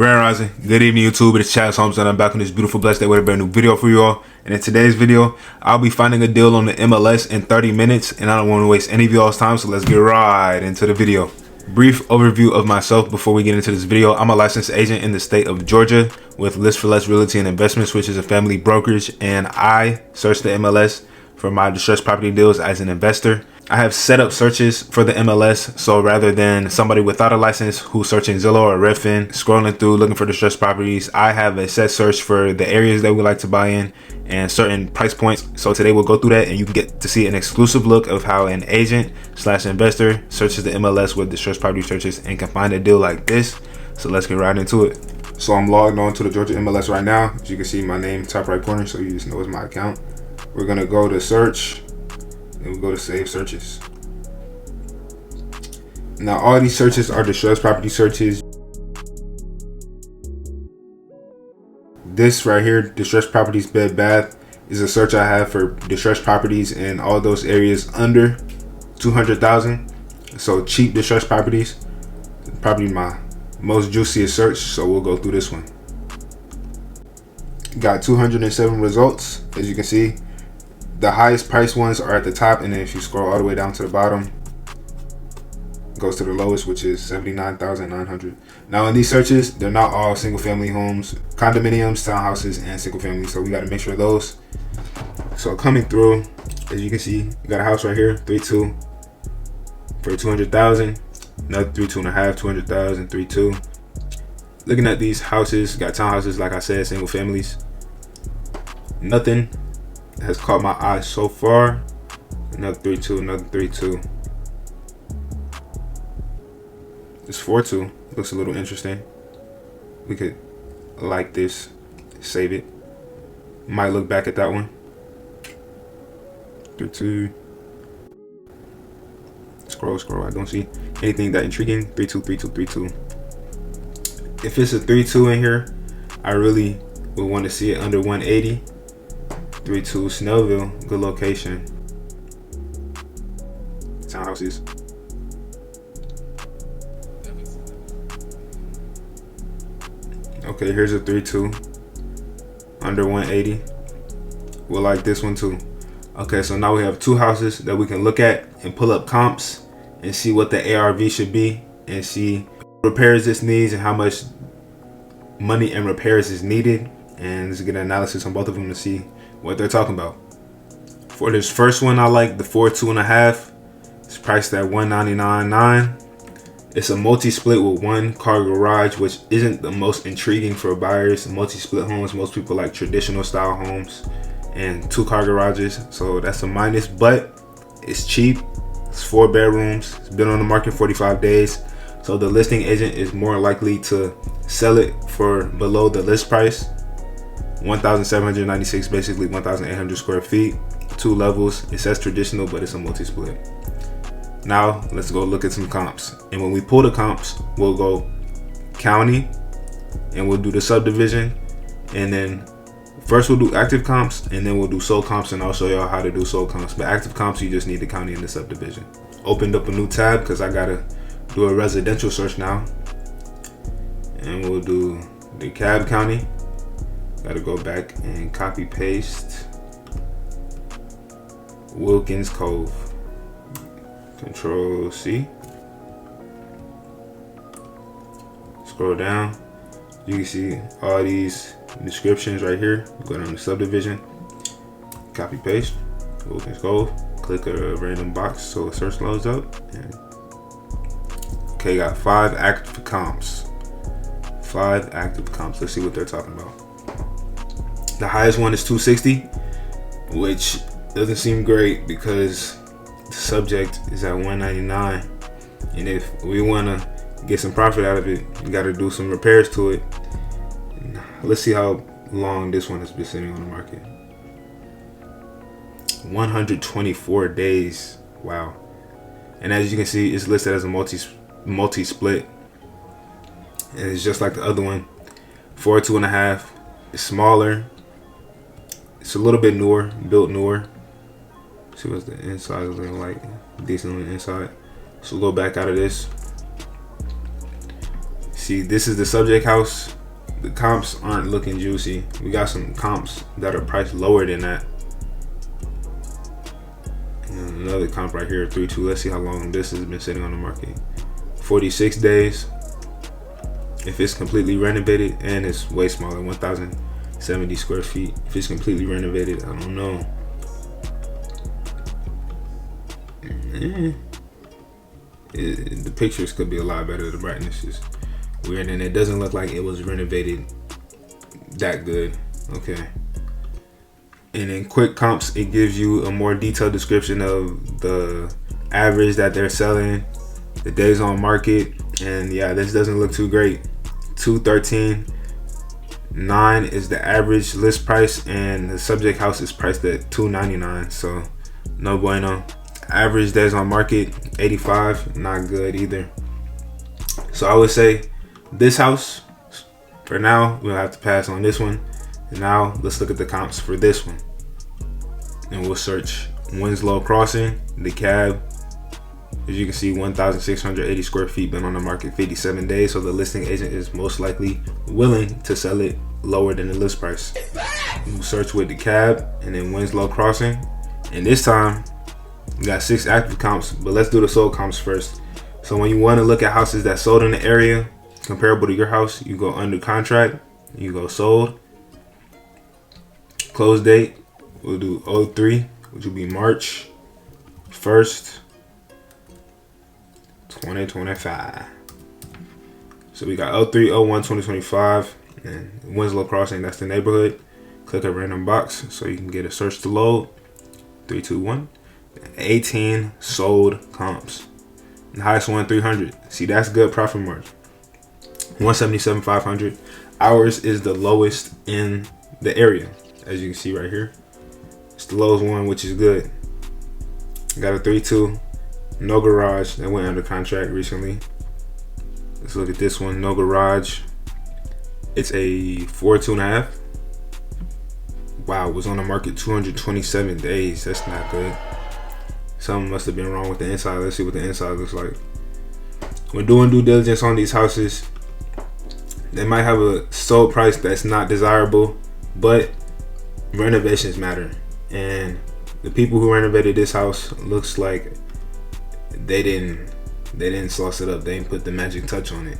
Grand Rising, good evening YouTube, it's Chasz.Holmes and I'm back on this beautiful blessed day with a brand new video for you all. And in today's video, I'll be finding a deal on the MLS in 30 minutes and I don't want to waste any of y'all's time, so let's get right into the video. Brief overview of myself before we get into this video. I'm a licensed agent in the state of Georgia with List for Less Realty and Investments, which is a family brokerage, and I search the MLS for my distressed property deals as an investor. I have set up searches for the MLS, so rather than somebody without a license who's searching Zillow or Redfin, scrolling through looking for distressed properties, I have a set search for the areas that we like to buy in and certain price points. So today we'll go through that and you can get to see an exclusive look of how an agent / investor searches the MLS with distressed property searches and can find a deal like this. So let's get right into it. So I'm logged on to the Georgia MLS right now. As you can see, my name top right corner, so you just know it's my account. We're gonna go to search and we'll go to save searches. Now all these searches are distressed property searches. This right here, distressed properties Bed Bath, is a search I have for distressed properties in all those areas under 200,000. So cheap distressed properties, probably my most juiciest search, so we'll go through this one. Got 207 results. As you can see, the highest price ones are at the top, and then if you scroll all the way down to the bottom, it goes to the lowest, which is 79,900. Now in these searches, they're not all single family homes, condominiums, townhouses, and single family, so we got to make sure those. So coming through, as you can see, you got a house right here, 3.2 for 200,000, another 3.2.5, 200,000, 3.2. Looking at these houses, got townhouses, like I said, single families. Nothing has caught my eye so far. Another 3.2, another 3.2. This 4.2 looks a little interesting. We could like this, save it. Might look back at that one. 3.2. Scroll. I don't see anything that intriguing. 3.2, 3.2, 3.2. If it's a 3.2 in here, I really would want to see it under 180. 3.2 Snellville, good location. Townhouses. Okay, here's a 3.2 under 180. We'll like this one too. Okay, so now we have two houses that we can look at and pull up comps and see what the ARV should be and see repairs this needs and how much money and repairs is needed, and let's get an analysis on both of them to see what they're talking about. For this first one, I like the 4.2.5. It's priced at $199.9. It's a multi-split with one car garage, which isn't the most intriguing for buyers. Multi-split homes, most people like traditional style homes, and 2 car garages, so that's a minus, but it's cheap. It's 4 bedrooms. It's been on the market 45 days, so the listing agent is more likely to sell it for below the list price. 1,796, basically 1,800 square feet, 2 levels. It says traditional, but it's a multi-split. Now let's go look at some comps, and when we pull the comps, we'll go county and we'll do the subdivision, and then first we'll do active comps and then we'll do sold comps, and I'll show y'all how to do sold comps. But active comps, you just need the county and the subdivision. Opened up a new tab because I gotta do a residential search now, and we'll do the DeKalb County. Gotta go back and copy paste Wilkins Cove. Control C. Scroll down. You can see all these descriptions right here. Go down to subdivision. Copy paste Wilkins Cove. Click a random box so the search loads up. And okay, got 5 active comps. 5 active comps. Let's see what they're talking about. The highest one is 260, which doesn't seem great because the subject is at 199, and if we want to get some profit out of it, you got to do some repairs to it. Let's see how long this one has been sitting on the market. 124 days. Wow. And as you can see, it's listed as a multi-split, and it's just like the other one. 4.2.5. It's smaller. It's a little bit newer, built newer. See what's the inside is looking like. Decent on the inside. So we'll go back out of this. see, this is the subject house. The comps aren't looking juicy. We got some comps that are priced lower than that. And another comp right here, 3-2. Let's see how long this has been sitting on the market. 46 days. If it's completely renovated, and it's way smaller, 1,070 square feet. If it's completely renovated, I don't know. The pictures could be a lot better. The brightness is weird, and it doesn't look like it was renovated that good. Okay. And in quick comps, it gives you a more detailed description of the average that they're selling, the days on market, and yeah, this doesn't look too great. 213.9 is the average list price, and the subject house is priced at 299. So no bueno. Average days on market 85, not good either. So I would say this house, for now, we'll have to pass on this one. And now let's look at the comps for this one. And we'll search Winslow Crossing, the cab. As you can see, 1,680 square feet, been on the market 57 days. So the listing agent is most likely willing to sell it lower than the list price. We'll search with the cab and then Winslow Crossing. And this time, we got 6 active comps, but let's do the sold comps first. So when you want to look at houses that sold in the area comparable to your house, you go under contract, you go sold. Close date, we'll do 03, which will be March 1st, 2025. So we got 0301 2025, and Winslow Crossing, that's the neighborhood. Click a random box so you can get a search to load. 3, 2, 1. 18 sold comps. The highest one, 300. See, that's good profit margin. 177,500. Ours is the lowest in the area, as you can see right here. It's the lowest one, which is good. Got a 3-2, no garage, that went under contract recently. Let's look at this one, no garage. It's a 4.5. Wow, it was on the market 227 days. That's not good. Something must have been wrong with the inside. Let's see what the inside looks like. When doing due diligence on these houses, they might have a sold price that's not desirable, but renovations matter. And the people who renovated this house, looks like they didn't sauce it up. They didn't put the magic touch on it.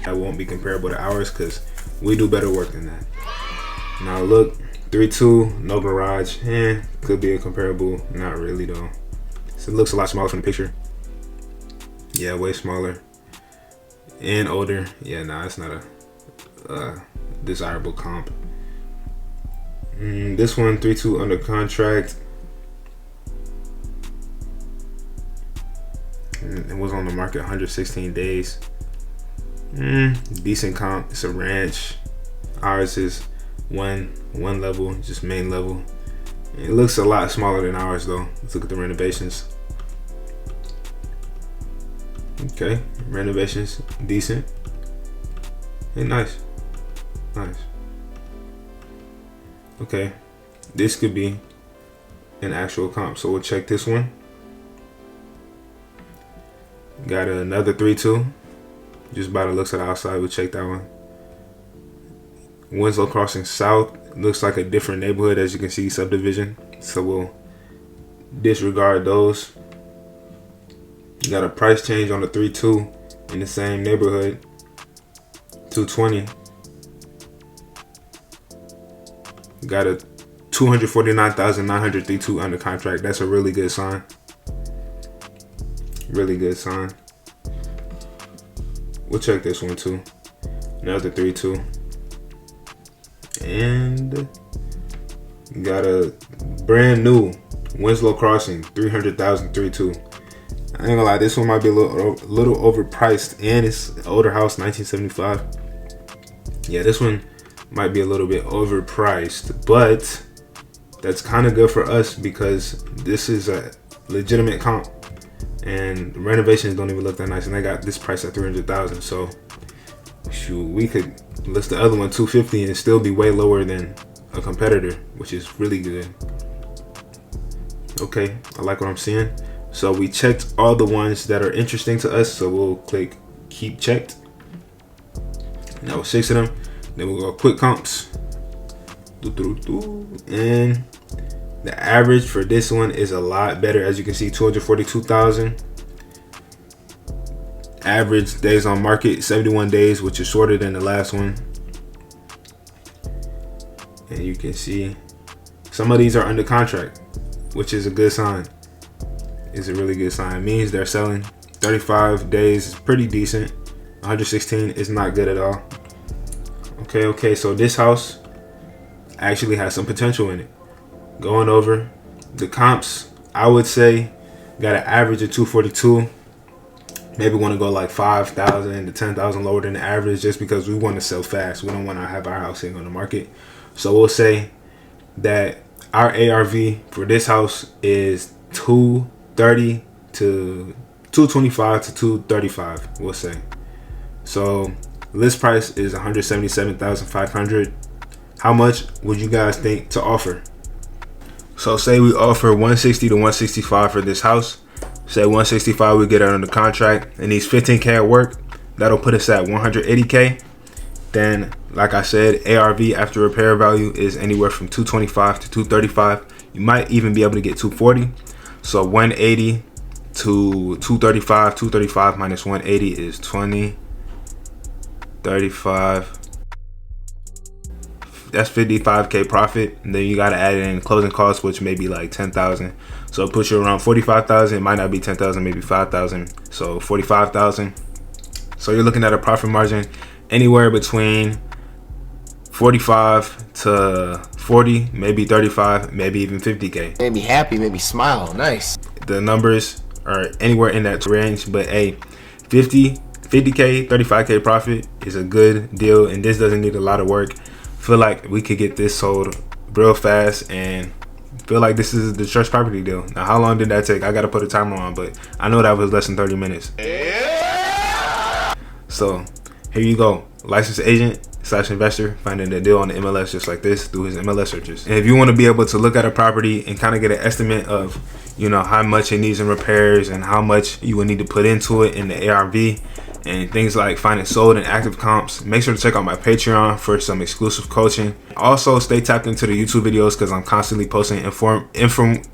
That won't be comparable to ours because we do better work than that. Now look, 3-2, no garage. Could be a comparable, not really though. So it looks a lot smaller from the picture. Yeah, way smaller and older. Yeah, nah, it's not a desirable comp. This one, 3-2 under contract. It was on the market 116 days. Decent comp. It's a ranch. Ours is one level, just main level. It looks a lot smaller than ours though. Let's look at the renovations. Okay, renovations decent. Hey, nice. Okay, this could be an actual comp, so we'll check this one. Got another 3-2. Just by the looks of the outside, we'll check that one. Winslow Crossing South looks like a different neighborhood, as you can see, subdivision. So we'll disregard those. You got a price change on the 3-2 in the same neighborhood, 220. Got a 249,932 under contract. That's a really good sign. Really good sign. We'll check this one too. Another 3-2. And got a brand new Winslow Crossing, 300,000, 3-2. I ain't gonna lie, this one might be a little overpriced, and it's an older house, 1975. Yeah, this one might be a little bit overpriced, but that's kind of good for us because this is a legitimate comp, and renovations don't even look that nice, and they got this price at 300,000. So shoot, we could list the other one 250 and still be way lower than a competitor, which is really good. Okay, I like what I'm seeing. So we checked all the ones that are interesting to us, so we'll click keep checked. That was 6 of them. Then we'll go quick comps. And the average for this one is a lot better. As you can see, 242,000. Average days on market, 71 days, which is shorter than the last one. And you can see some of these are under contract, which is a good sign. It's a really good sign. It means they're selling. 35 days is pretty decent. 116 is not good at all. Okay, so this house actually has some potential in it. Going over the comps, I would say got an average of 242. Maybe want to go like 5,000 to 10,000 lower than the average, just because we want to sell fast. We don't want to have our house sitting on the market. So we'll say that our ARV for this house is 230 to 225 to 235, we'll say. So list price is 177,500. How much would you guys think to offer? So say we offer 160 to 165 for this house. Say 165, we get it under contract, and needs 15K at work. That'll put us at 180K. Then, like I said, ARV after repair value is anywhere from 225 to 235. You might even be able to get 240. So 180 to 235. 235 minus 180 is 20. 35. That's 55K profit. And then you got to add in closing costs, which may be like 10,000. So it puts you around 45,000. It might not be 10,000, maybe 5,000. So 45,000. So you're looking at a profit margin anywhere between 45 to 40, maybe 35, maybe even 50K. Made me happy, made me smile. Nice. The numbers are anywhere in that range, but hey, 50K, 35K profit is a good deal, and this doesn't need a lot of work. Feel like we could get this sold real fast, and feel like this is the Chasz property deal. Now, how long did that take? I gotta put a timer on, but I know that was less than 30 minutes. So here you go, licensed agent / investor finding a deal on the MLS just like this through his MLS searches. And if you want to be able to look at a property and kind of get an estimate of, you know, how much it needs in repairs and how much you would need to put into it in the ARV and things like finding sold and active comps, make sure to check out my Patreon for some exclusive coaching. Also, stay tapped into the YouTube videos because I'm constantly posting informative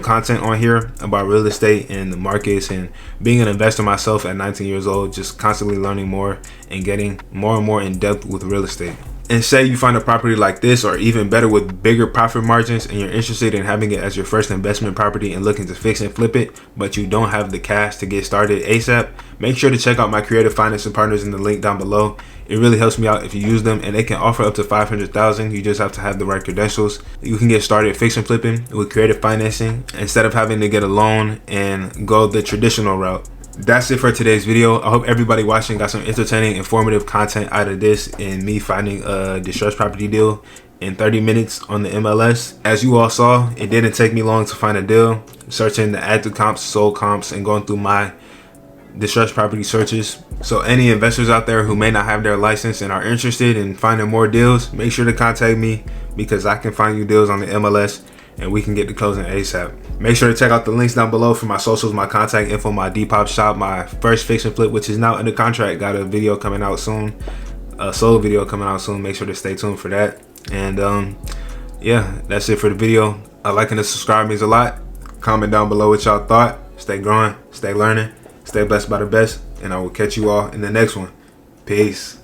content on here about real estate and the markets, and being an investor myself at 19 years old, just constantly learning more and getting more and more in depth with real estate. And say you find a property like this, or even better with bigger profit margins, and you're interested in having it as your first investment property and looking to fix and flip it, but you don't have the cash to get started ASAP, make sure to check out my creative financing partners in the link down below. It really helps me out if you use them, and they can offer up to $500,000. You just have to have the right credentials. You can get started fixing flipping with creative financing instead of having to get a loan and go the traditional route. That's it for today's video. I hope everybody watching got some entertaining, informative content out of this and me finding a distressed property deal in 30 minutes on the MLS. As you all saw, it didn't take me long to find a deal. Searching the active comps, sold comps, and going through my distressed property searches. So any investors out there who may not have their license and are interested in finding more deals, make sure to contact me, because I can find you deals on the MLS and we can get to closing ASAP. Make sure to check out the links down below for my socials, my contact info, my Depop shop, my first fix and flip, which is now under contract. Got a video coming out soon, a solo video coming out soon. Make sure to stay tuned for that. And yeah, that's it for the video. Liking and subscribe means a lot. Comment down below what y'all thought. Stay growing, stay learning, stay blessed by the best, and I will catch you all in the next one. Peace.